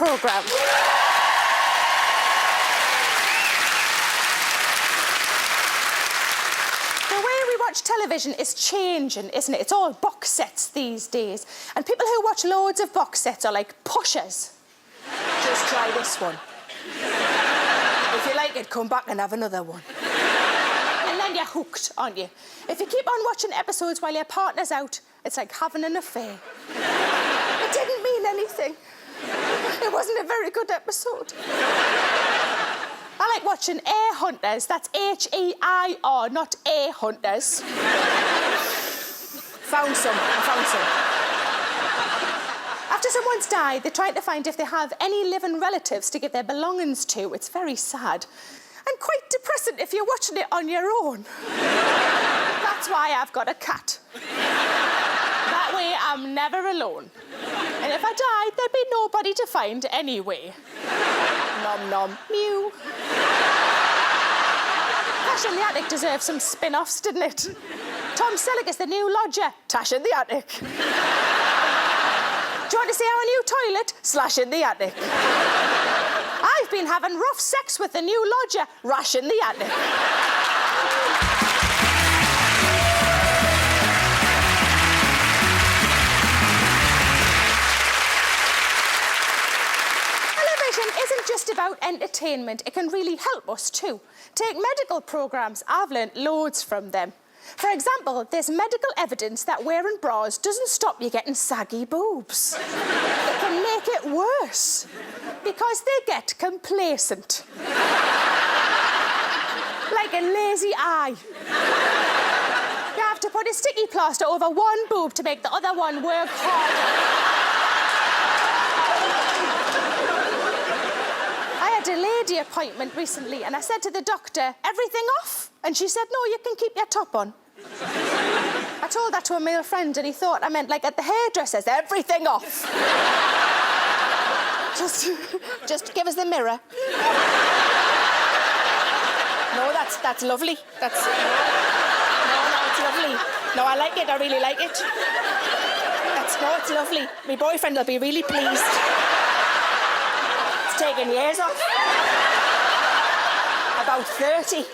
programme. The way we watch television is changing, isn't it? It's all box sets these days. And people who watch loads of box sets are like pushers. Just try this one. If you like it, come back and have another one. And then you're hooked, aren't you? If you keep on watching episodes while your partner's out, it's like having an affair. It didn't mean anything. It wasn't a very good episode. I like watching Air Hunters. That's H-E-I-R, not Air Hunters. Found some. After someone's died, they're trying to find if they have any living relatives to give their belongings to. It's very sad. And quite depressing if you're watching it on your own. That's why I've got a cat. That way I'm never alone. And if I died, there'd be nobody to find anyway. Nom nom, mew. Tash in the Attic deserves some spin-offs, didn't it? Tom Selleck is the new lodger. Tash in the Attic. Do you want to see our new toilet? Slash in the Attic. I've been having rough sex with the new lodger. Rash in the Attic. Isn't just about entertainment. It can really help us too. Take medical programmes. I've learnt loads from them. For example, there's medical evidence that wearing bras doesn't stop you getting saggy boobs. It can make it worse because they get complacent. Like a lazy eye. You have to put a sticky plaster over one boob to make the other one work harder. A lady appointment recently and I said to the doctor, everything off? And she said, no, you can keep your top on. I told that to a male friend and he thought I meant like at the hairdressers, everything off. Just give us the mirror. No, that's lovely. No, it's lovely. No, I like it, I really like it. It's lovely. My boyfriend will be really pleased. Taken years off. About 30.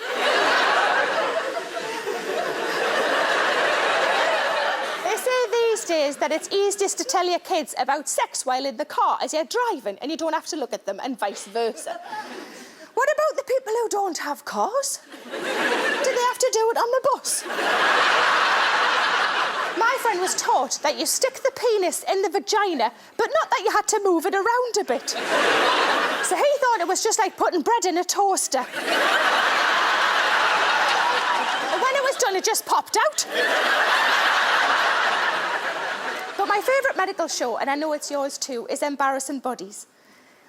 They say these days that it's easiest to tell your kids about sex while in the car as you're driving and you don't have to look at them and vice versa. What about the people who don't have cars? Do they have to do it on the bus? My friend was taught that you stick the penis in the vagina, but not that you had to move it around a bit. So he thought it was just like putting bread in a toaster. And when it was done, it just popped out. But my favourite medical show, and I know it's yours too, is Embarrassing Bodies.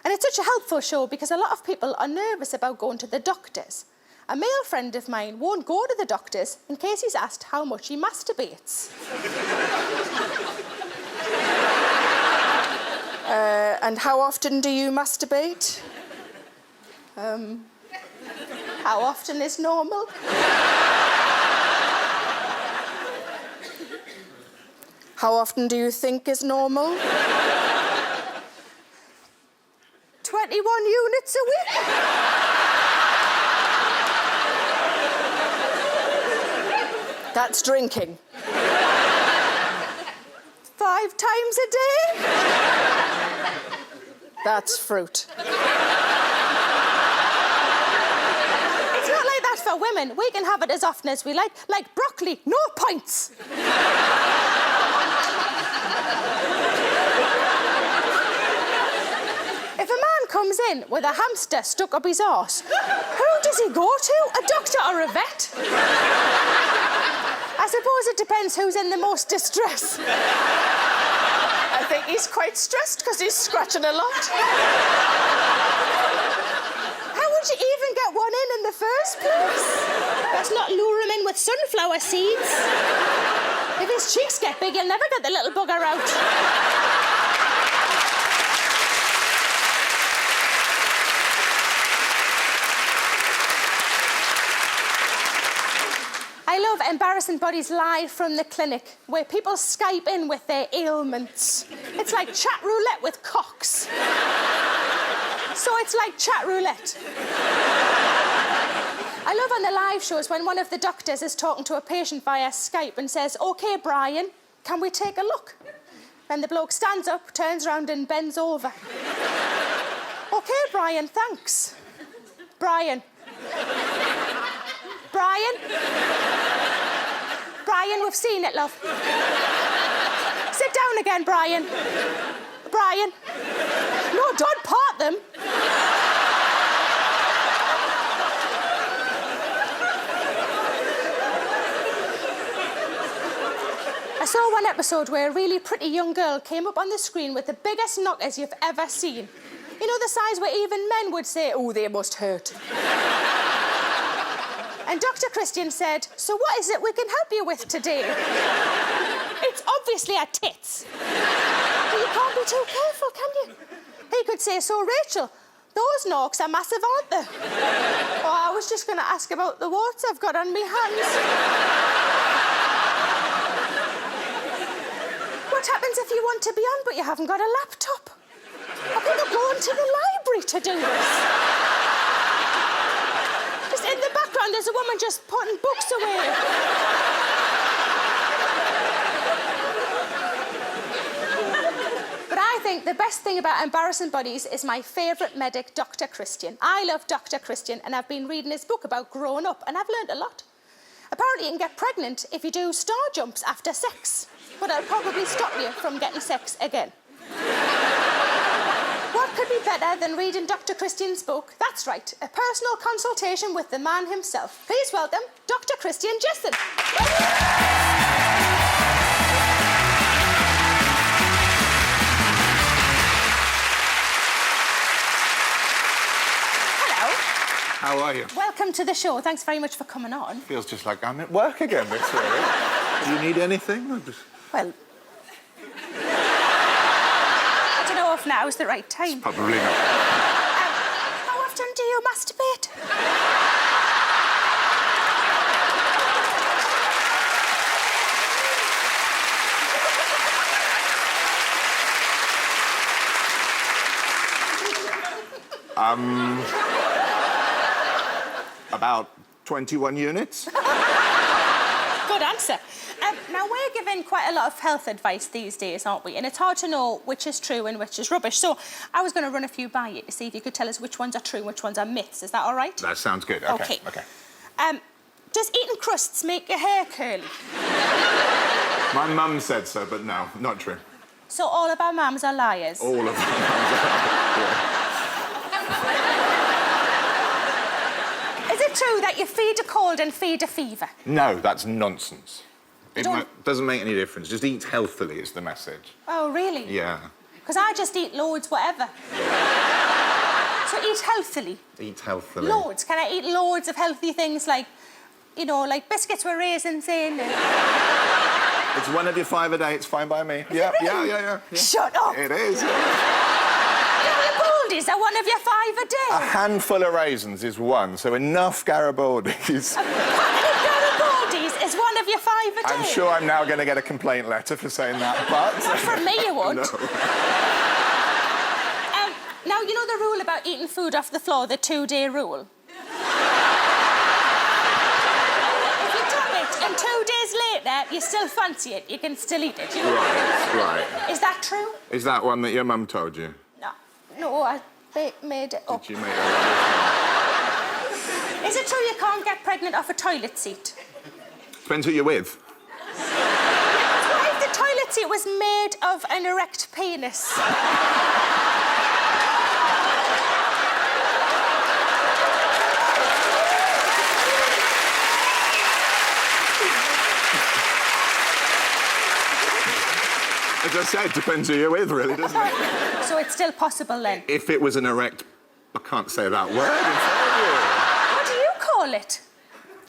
And it's such a helpful show because a lot of people are nervous about going to the doctors. A male friend of mine won't go to the doctors in case he's asked how much he masturbates. And how often do you masturbate? How often is normal? How often do you think is normal? 21 units a week? That's drinking. 5 times a day? That's fruit. It's not like that for women. We can have it as often as we like broccoli, no points. If a man comes in with a hamster stuck up his arse, who does he go to? A doctor or a vet? I suppose it depends who's in the most distress. I think he's quite stressed because he's scratching a lot. How would you even get one in the first place? Let's not lure him in with sunflower seeds. If his cheeks get big, he'll never get the little bugger out. I love Embarrassing Bodies live from the clinic, where people Skype in with their ailments. It's like chat roulette with cocks. So it's like chat roulette. I love on the live shows when one of the doctors is talking to a patient via Skype and says, OK, Brian, can we take a look? Then the bloke stands up, turns around and bends over. OK, Brian, thanks. Brian. Brian? Brian, we've seen it, love. Sit down again, Brian. Brian. No, don't part them. I saw one episode where a really pretty young girl came up on the screen with the biggest knockers you've ever seen. You know, the size where even men would say, oh, they must hurt. And Dr. Kristian said, so what is it we can help you with today? It's obviously her tits. But you can't be too careful, can you? He could say, so Rachel, those knocks are massive, aren't they? Oh, I was just going to ask about the warts I've got on my hands. What happens if you want to be on but you haven't got a laptop? How can you go into the library to do this? Just in the background, there's a woman just putting books away. But I think the best thing about embarrassing bodies is my favourite medic, Dr. Kristian. I love Dr. Kristian, and I've been reading his book about growing up, and I've learned a lot. Apparently, you can get pregnant if you do star jumps after sex, but it'll probably stop you from getting sex again. What could be better than reading Dr. Kristian's book? That's right, a personal consultation with the man himself. Please welcome Dr. Kristian Jessen. Hello. How are you? Welcome to the show. Thanks very much for coming on. Feels just like I'm at work again this week. Do you need anything? Well, I don't know if now's the right time. Probably not. How often do you masturbate? About 21 units. Good answer. Now, we're given quite a lot of health advice these days, aren't we? And it's hard to know which is true and which is rubbish. So I was going to run a few by you to see if you could tell us which ones are true and which ones are myths. Is that all right? That sounds good. Okay. Does eating crusts make your hair curly? My mum said so, but no, not true. So all of our mums are liars? All of them. Yeah. Is it true that you feed a cold and feed a fever? No, that's nonsense. It doesn't make any difference. Just eat healthily is the message. Oh, really? Yeah. Because I just eat loads, whatever. So eat healthily? Eat healthily. Loads. Can I eat loads of healthy things like, you know, like biscuits with raisins in? And... It's one of your 5 a day. It's fine by me. Yeah, really? yeah. Shut up. It is. Garibaldis are one of your 5 a day. A handful of raisins is one, so enough Garibaldis. A packet of Garibaldis is one of your 5 a day. I'm sure I'm now going to get a complaint letter for saying that, but... Not from me, you won't. No. Now, you know the rule about eating food off the floor, the 2-day rule? If you drop it and 2 days later you still fancy it, you can still eat it, you know? Right. Is that true? Is that one that your mum told you? No, I made it up. Did you make it up? Is it true you can't get pregnant off a toilet seat? Depends who you're with. What if the toilet seat was made of an erect penis? As I said, depends who you're with, really, doesn't it? So it's still possible, then? If it was an erect... I can't say that word in front of you. What do you call it?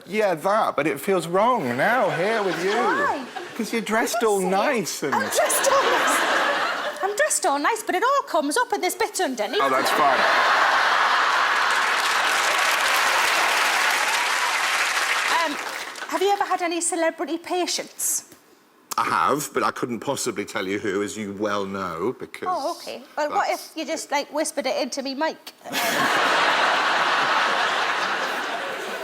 Yeah, that, but it feels wrong now, here with you. Why? Because you're dressed all nice and... I'm dressed all nice. I'm dressed all nice, but it all comes up and there's bits underneath. Oh, that's fine. Have you ever had any celebrity patients? I have, but I couldn't possibly tell you who, as you well know, because... Oh, OK. Well, what if you just, like, whispered it into me mic?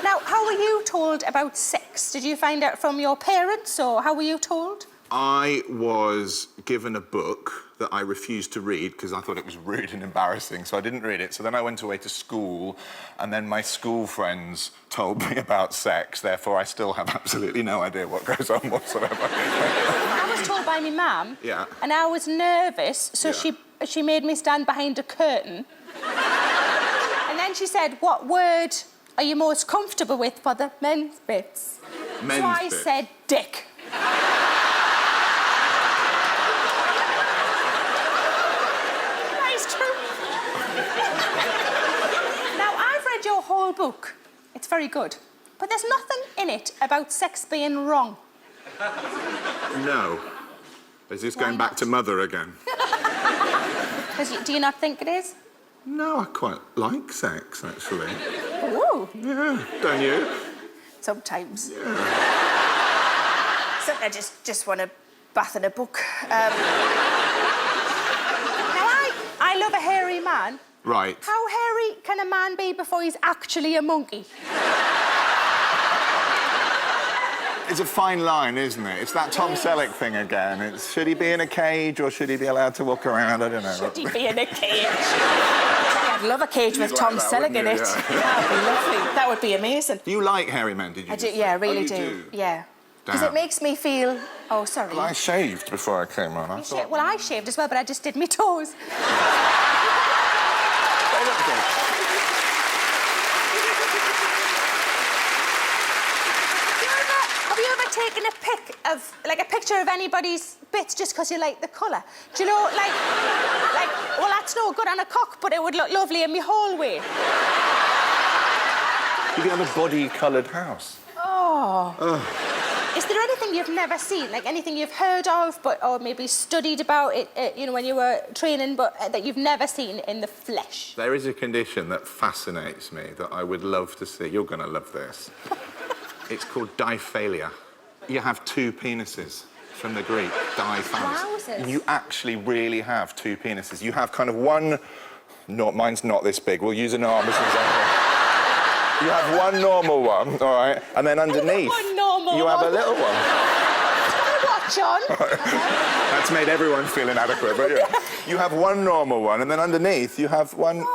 Now, how were you told about sex? Did you find out from your parents, or how were you told? I was given a book that I refused to read because I thought it was rude and embarrassing, so I didn't read it. So then I went away to school, and then my school friends told me about sex. Therefore, I still have absolutely no idea what goes on whatsoever. I was told by my mum. Yeah. And I was nervous, so she made me stand behind a curtain. And then she said, "What word are you most comfortable with for the men's bits?" Men's so I bits. said, "Dick." That is true. Now, I've read your whole book. It's very good. But there's nothing in it about sex being wrong. No. Is this going Why back to Mother again? Do you not think it is? No, I quite like sex, actually. Ooh. Yeah, don't you? Sometimes. Yeah. So I just want to bath in a book. Now, I love a hairy man. Right. How hairy can a man be before he's actually a monkey? It's a fine line, isn't it? It's that Tom Selleck thing again. It's, should he be in a cage or should he be allowed to walk around? I don't know. Should he be in a cage? I'd love a cage with You'd Tom like that, Selleck in wouldn't it. you? Yeah. That'd be lovely. That would be amazing. You like hairy men, did you? I do, just say? yeah, I really Oh, you do. Yeah. Because Damn. it makes me feel... Oh, sorry. Well, I shaved before I came on. I thought... Well, I shaved as well, but I just did my toes. They look good. Have you ever taken a like a picture of anybody's bits just because you like the colour? Do you know, like, well, that's no good on a cock, but it would look lovely in my hallway. Did you have a body-coloured house? Oh. Oh. Is there anything you've never seen, like anything you've heard of, or maybe studied about it, you know, when you were training, but that you've never seen in the flesh? There is a condition that fascinates me that I would love to see. You're going to love this. It's called diphalia. You have two penises, from the Greek, diphallus. Wowzers. You actually really have two penises. You have kind of one... No, mine's not this big. We'll use an arm as an example. You have one normal one, all right, and then underneath... You have a little one. Watch on. That's made everyone feel inadequate, but yeah. You have one normal one, and then underneath you have one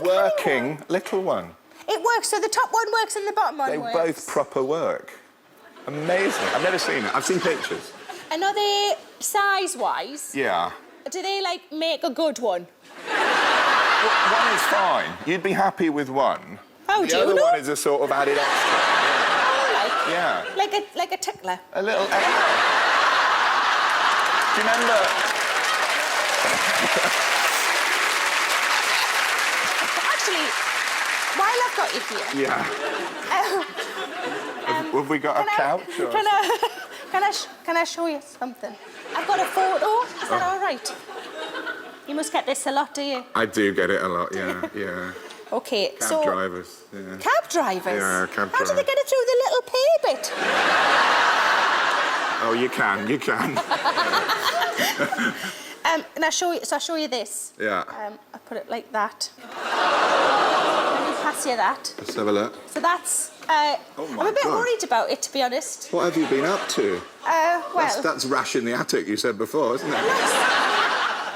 working little one. It works, so the top one works and the bottom one works. They both proper work. Amazing. I've never seen it. I've seen pictures. And are they size-wise? Yeah. Do they, like, make a good one? Well, one is fine. You'd be happy with one. Oh, do you The other know? one is a sort of added extra. Yeah. Like a tickler. A little extra. Do you remember? Actually, while I've got you here... Yeah. Have we got a couch? Or Can I show you something? I've got a photo. Is that all right? You must get this a lot, do you? I do get it a lot, yeah, yeah. OK, Cab drivers, yeah. Cab drivers? Yeah, cab How do they drivers. get it through the little pay bit? Oh, you can. And I'll show you this. Yeah. I put it like that. Let me pass you that. Let's have a look. So that's... Oh my I'm a bit God. worried about it, to be honest. What have you been up to? Well... That's rash in the attic, you said before, isn't it?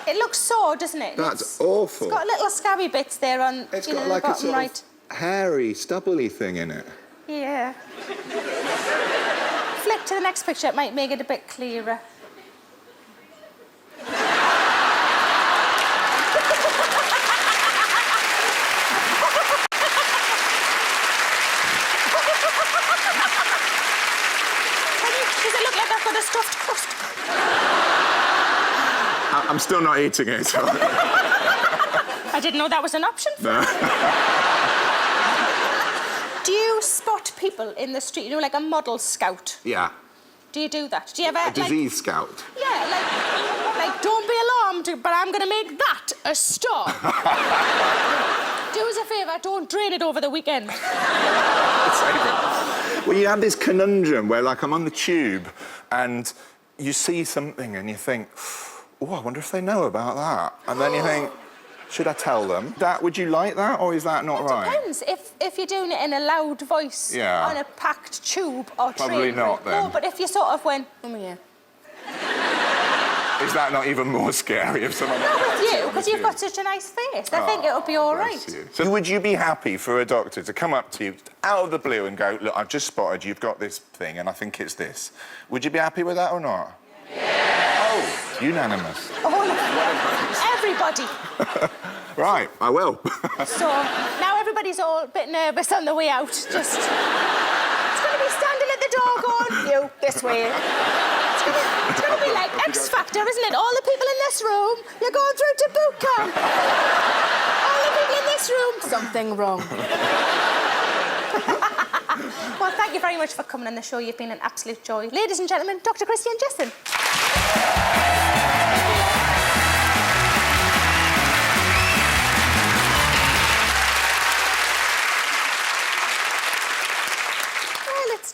It looks sore, doesn't it? That's awful. It's got little scabby bits there on It's you know, got the like a bottom sort right. of hairy, stubbly thing in it. Yeah. Flick to the next picture, it might make it a bit clearer. Does it look like I've got a stuffed crust? I'm still not eating it, so... I didn't know that was an option. No. Do you spot people in the street, you know, like a model scout? Yeah. Do you do that? Do you ever... A disease scout. Yeah, like, don't be alarmed, but I'm going to make that a star. Do us a favour, don't drain it over the weekend. Well, you have this conundrum where, like, I'm on the tube and you see something and you think, oh, I wonder if they know about that. And then you think, should I tell them? Would you like that, or is that not right? It depends. If you're doing it in a loud voice on a packed tube or train. Probably not, then. No, but if you sort of went, come here. Is that not even more scary if someone... Not with you, because you've got such a nice face. I think it'll be all right. So would you be happy for a doctor to come up to you out of the blue and go, look, I've just spotted you've got this thing and I think it's this. Would you be happy with that or not? Yeah. Oh, unanimous. All of you. Everybody. Right, I will. So, now everybody's all a bit nervous on the way out. Just... It's going to be standing at the door going, you, this way. It's going to be like X Factor, isn't it? All the people in this room, you're going through to boot camp. All the people in this room, something wrong. Well, thank you very much for coming on the show. You've been an absolute joy. Ladies and gentlemen, Dr. Kristian Jessen.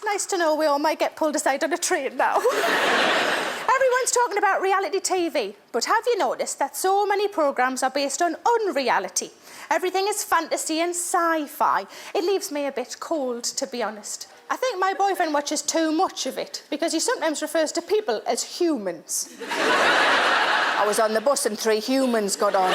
Nice to know we all might get pulled aside on a train now. Everyone's talking about reality TV, but have you noticed that so many programmes are based on unreality? Everything is fantasy and sci-fi. It leaves me a bit cold, to be honest. I think my boyfriend watches too much of it, because he sometimes refers to people as humans. I was on the bus and 3 humans got on.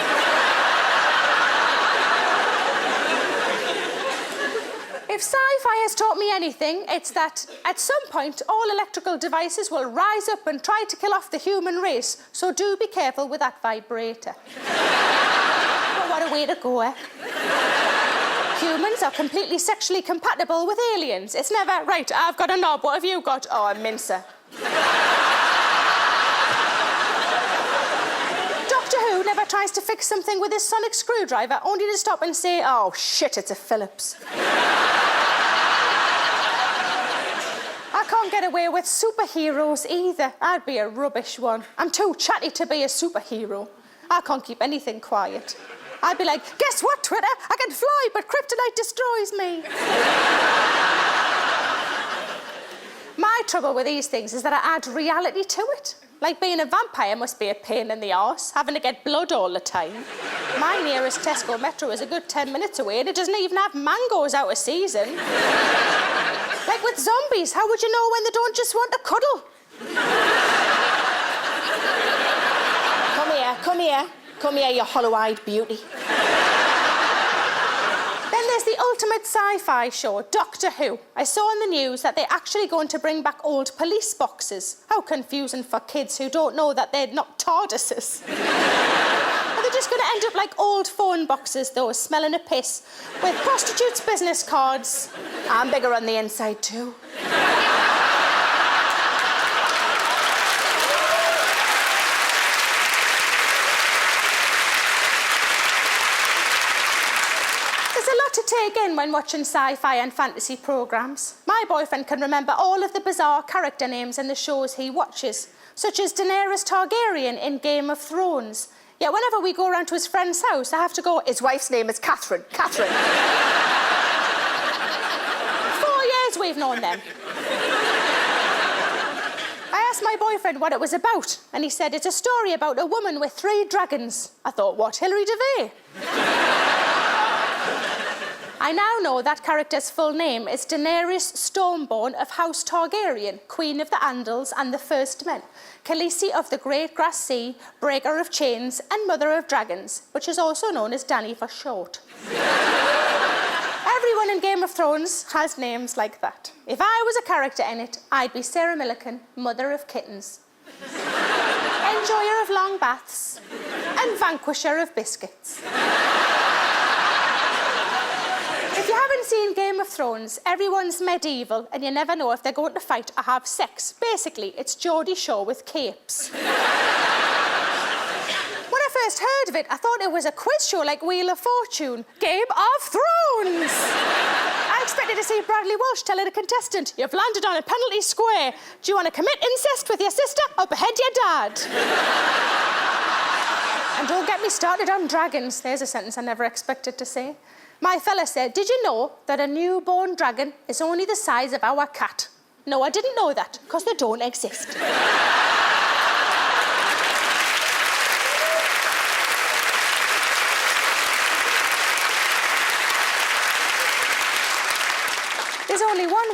If sci-fi has taught me anything, it's that at some point all electrical devices will rise up and try to kill off the human race, so do be careful with that vibrator. But what a way to go, eh? Humans are completely sexually compatible with aliens. It's never, right, I've got a knob, what have you got? Oh, a mincer. Doctor Who never tries to fix something with his sonic screwdriver, only to stop and say, oh, shit, it's a Phillips. I can't get away with superheroes either. I'd be a rubbish one. I'm too chatty to be a superhero. I can't keep anything quiet. I'd be like, guess what, Twitter? I can fly, but kryptonite destroys me. My trouble with these things is that I add reality to it. Like being a vampire must be a pain in the arse, having to get blood all the time. My nearest Tesco Metro is a good 10 minutes away and it doesn't even have mangoes out of season. Like with zombies, how would you know when they don't just want to cuddle? Come here, you hollow-eyed beauty. Then there's the ultimate sci-fi show, Doctor Who. I saw on the news that they're actually going to bring back old police boxes. How confusing for kids who don't know that they're not TARDISes. Are they just going to end up like old phone boxes, though, smelling of piss, with prostitutes' business cards? I'm bigger on the inside, too. Take in when watching sci-fi and fantasy programmes. My boyfriend can remember all of the bizarre character names in the shows he watches, such as Daenerys Targaryen in Game of Thrones. Yet whenever we go around to his friend's house, I have to go, his wife's name is Catherine. 4 years we've known them. I asked my boyfriend what it was about, and he said it's a story about a woman with 3 dragons. I thought, what, Hilary Devey? I now know that character's full name is Daenerys Stormborn of House Targaryen, Queen of the Andals and the First Men, Khaleesi of the Great Grass Sea, Breaker of Chains, and Mother of Dragons, which is also known as Dany for short. Everyone in Game of Thrones has names like that. If I was a character in it, I'd be Sarah Millican, Mother of Kittens, Enjoyer of Long Baths, and Vanquisher of Biscuits. If you haven't seen Game of Thrones, everyone's medieval and you never know if they're going to fight or have sex. Basically, it's Geordie Shore with capes. When I first heard of it, I thought it was a quiz show like Wheel of Fortune. Game of Thrones! I expected to see Bradley Walsh telling a contestant, you've landed on a penalty square. Do you want to commit incest with your sister or behead your dad? And don't get me started on dragons. There's a sentence I never expected to say. My fella said, did you know that a newborn dragon is only the size of our cat? No, I didn't know that, because they don't exist.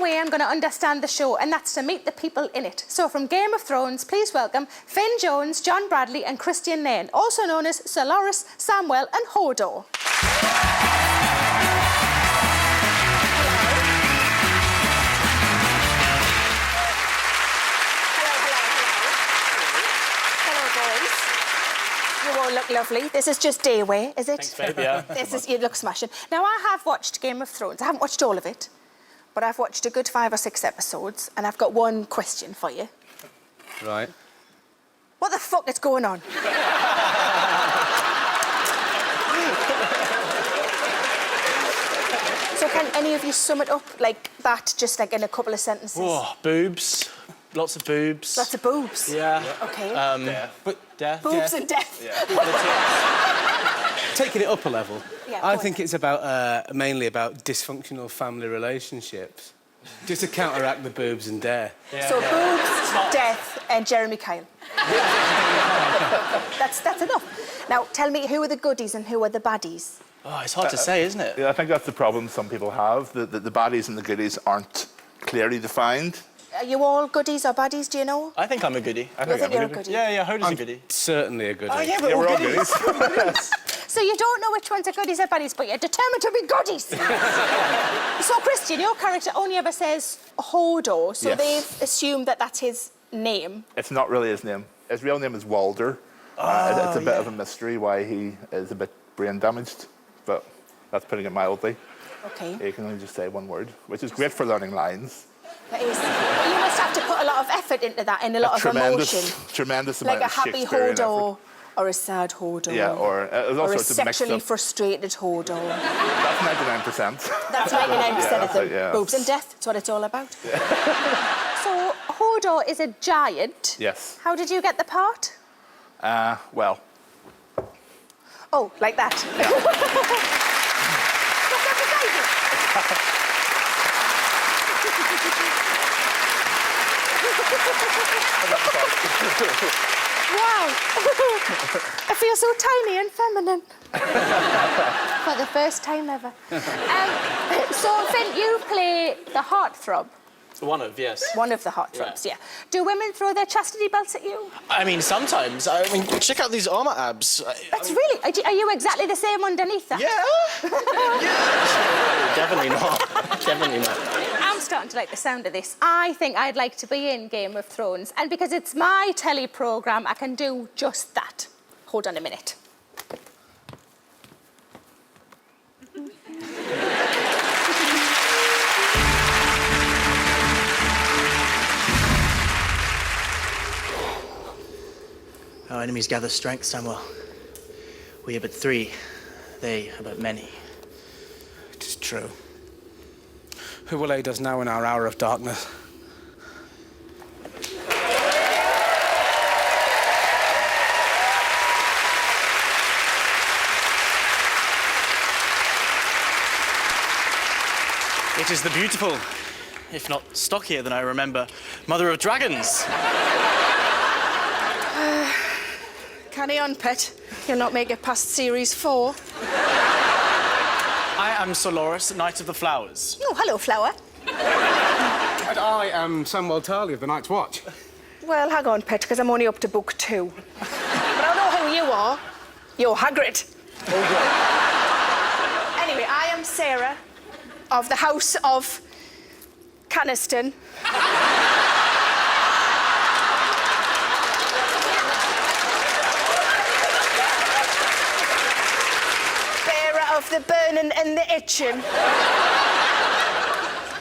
way I'm going to understand the show, and that's to meet the people in it. So from Game of Thrones, please welcome Finn Jones, John Bradley and Kristian Nairn, also known as Sir Loris, Samwell and Hodor. You all look lovely. This is just day wear, is it? Thanks, babe, yeah. You look smashing. Now, I have watched Game of Thrones. I haven't watched all of it, but I've watched a good 5 or 6 episodes, and I've got one question for you. Right. What the fuck is going on? So can any of you sum it up like that, just like in a couple of sentences? Oh, boobs. Lots of boobs. Lots of boobs? Yeah. OK. Death. Boobs and death. Yeah. Taking it up a level, Yeah, I go think on. it's about mainly about dysfunctional family relationships, just to counteract the boobs and death. So boobs, death and Jeremy Kyle. That's enough. Now, tell me, who are the goodies and who are the baddies? Oh, it's hard to say, isn't it? Yeah, I think that's the problem some people have. The baddies and the goodies aren't clearly defined. Are you all goodies or baddies, do you know? I think I'm a goodie. You think you're a goodie? Yeah, Hoda's a goodie. Certainly a goodie. Oh, yeah, Yeah, we're all goodies. So you don't know which ones are goodies or baddies, but you're determined to be goodies. So, Kristian, your character only ever says Hodor, so Yes. they've assumed that that's his name. It's not really his name. His real name is Walder. It's a bit of a mystery why he is a bit brain damaged, but that's putting it mildly. OK. He can only just say one word, which is great for learning lines. That is. But you must have to put a lot of effort into that and a lot of emotion. Tremendous Like amount a of happy Shakespearean Hodor effort. or a sad Hodor. Yeah, or all or a sorts of mixed sexually up. frustrated Hodor. That's 99%. That's 99% of them. yeah. Boobs and death, that's what it's all about. So, Hodor is a giant. Yes. How did you get the part? Well, Oh, like that. Wow. I feel so tiny and feminine. For the first time ever. So, Finn, you play the heartthrob. One of, yes. One of the heartthrobs, yeah. Do women throw their chastity belts at you? I mean, sometimes. I mean, check out these armour abs. That's really... Are you exactly the same underneath that? Yeah. Definitely not. Definitely not. I'm starting to like the sound of this. I think I'd like to be in Game of Thrones, and because it's my telly programme, I can do just that. Hold on a minute. Our enemies gather strength, Samuel. We are but 3. They are but many. It is true. Who will aid us now in our hour of darkness? It is the beautiful, if not stockier than I remember, Mother of Dragons. Carry on, pet. You'll not make it past series 4. I am Sir Loris, Knight of the Flowers. Oh, hello, Flower. And I am Samwell Tarley of the Night's Watch. Well, hang on, pet, because I'm only up to book 2. But I know who you are. You're Hagrid. Anyway, I am Sarah of the House of Caniston. Of the burning and the itching.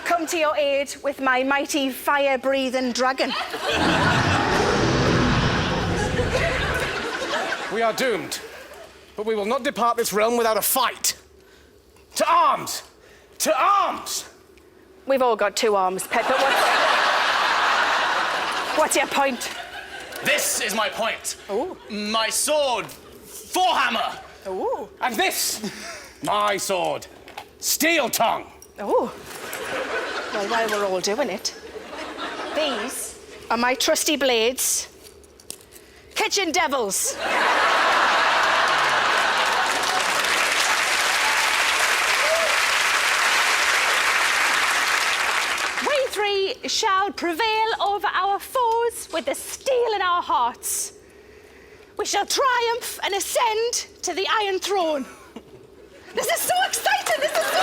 Come to your aid with my mighty fire-breathing dragon. We are doomed, but we will not depart this realm without a fight. To arms! To arms! We've all got 2 arms, pet, but what's your point? This is my point. Ooh. My sword, Forehammer. Ooh. And this, my sword, Steel Tongue. Oh. Well, while we're all doing it, these are my trusty blades, Kitchen Devils. Wait, shall prevail over our foes with the steel in our hearts. We shall triumph and ascend to the Iron Throne. This is so exciting! This is so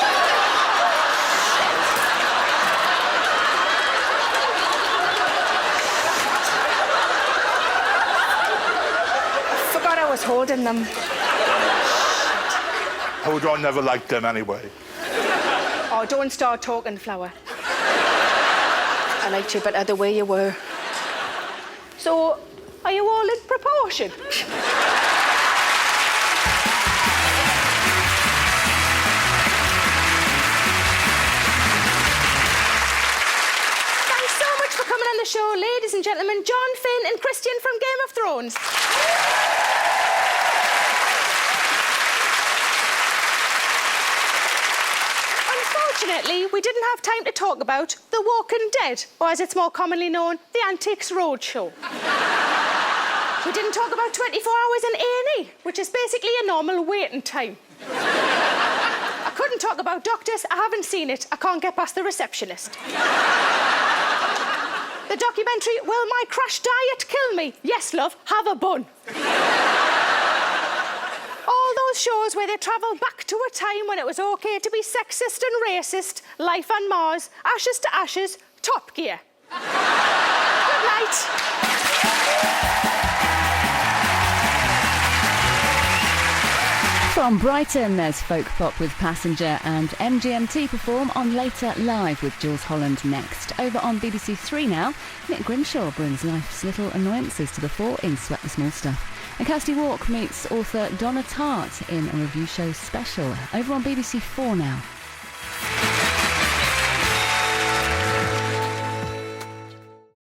I forgot I was holding them. Hold on, never liked them anyway. Oh, don't start talking, Flower. I liked you better the way you were. So, are you all in proportion? Thanks so much for coming on the show, ladies and gentlemen, John, Finn and Kristian from Game of Thrones. Unfortunately, we didn't have time to talk about The Walking Dead, or as it's more commonly known, The Antiques Roadshow. We didn't talk about 24 hours in A&E, which is basically a normal waiting time. I couldn't talk about doctors, I haven't seen it, I can't get past the receptionist. The documentary, Will My Crash Diet Kill Me? Yes, love, have a bun. All those shows where they travel back to a time when it was okay to be sexist and racist, Life on Mars, Ashes to Ashes, Top Gear. Good night. From Brighton, there's Folk Pop with Passenger, and MGMT perform on Later Live with Jules Holland next. Over on BBC Three now, Nick Grimshaw brings life's little annoyances to the fore in Sweat the Small Stuff. And Kirsty Walk meets author Donna Tartt in a review show special. Over on BBC 4 now.